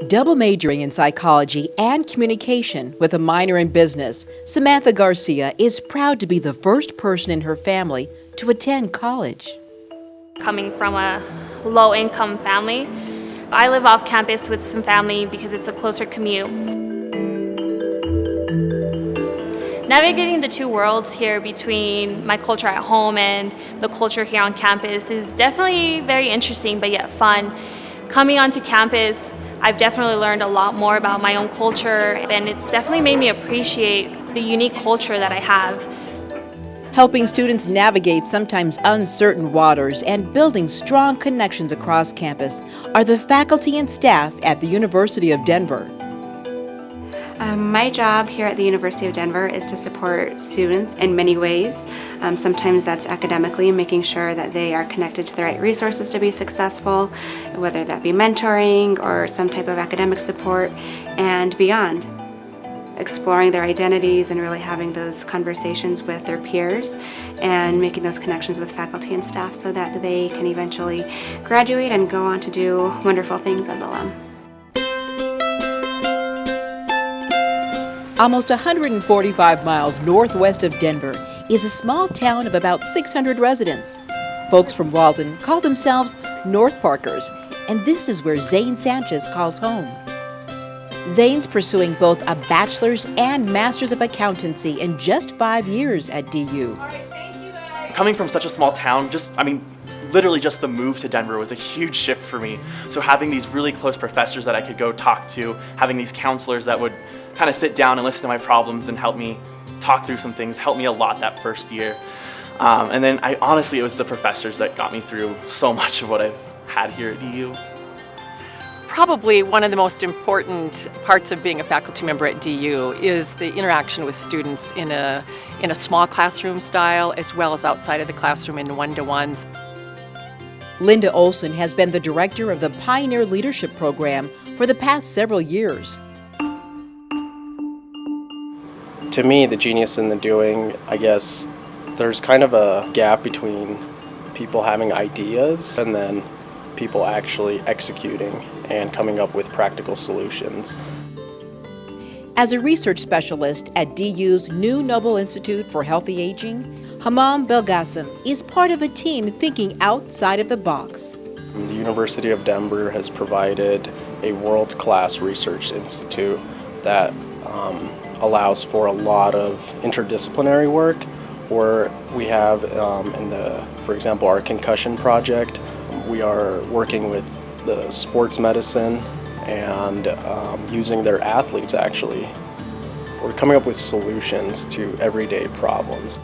Double majoring in psychology and communication with a minor in business, Samantha Garcia is proud to be the first person in her family to attend college. Coming from a low-income family, I live off campus with some family because it's a closer commute. Navigating the two worlds here between my culture at home and the culture here on campus is definitely very interesting but yet fun. Coming onto campus, I've definitely learned a lot more about my own culture, and it's definitely made me appreciate the unique culture that I have. Helping students navigate sometimes uncertain waters and building strong connections across campus are the faculty and staff at the University of Denver. My job here at the University of Denver is to support students in many ways. Sometimes that's academically, making sure that they are connected to the right resources to be successful, whether that be mentoring or some type of academic support, and beyond. Exploring their identities and really having those conversations with their peers and making those connections with faculty and staff so that they can eventually graduate and go on to do wonderful things as alum. Almost 145 miles northwest of Denver is a small town of about 600 residents. Folks from Walden call themselves North Parkers, and this is where Zane Sanchez calls home. Zane's pursuing both a bachelor's and master's of accountancy in just 5 years at DU. Coming from such a small town, literally just the move to Denver was a huge shift for me. So having these really close professors that I could go talk to, having these counselors that would kind of sit down and listen to my problems and help me talk through some things helped me a lot that first year. And then it was the professors that got me through so much of what I've had here at DU. Probably one of the most important parts of being a faculty member at DU is the interaction with students in a small classroom style as well as outside of the classroom in one-to-ones. Linda Olson has been the director of the Pioneer Leadership Program for the past several years. To me, the genius in the doing, I guess, there's kind of a gap between people having ideas and then people actually executing and coming up with practical solutions. As a research specialist at DU's new Nobel Institute for Healthy Aging, Hamam Belgasem is part of a team thinking outside of the box. The University of Denver has provided a world-class research institute that allows for a lot of interdisciplinary work, where we have for example, our concussion project, we are working with the sports medicine and using their athletes actually. We're coming up with solutions to everyday problems.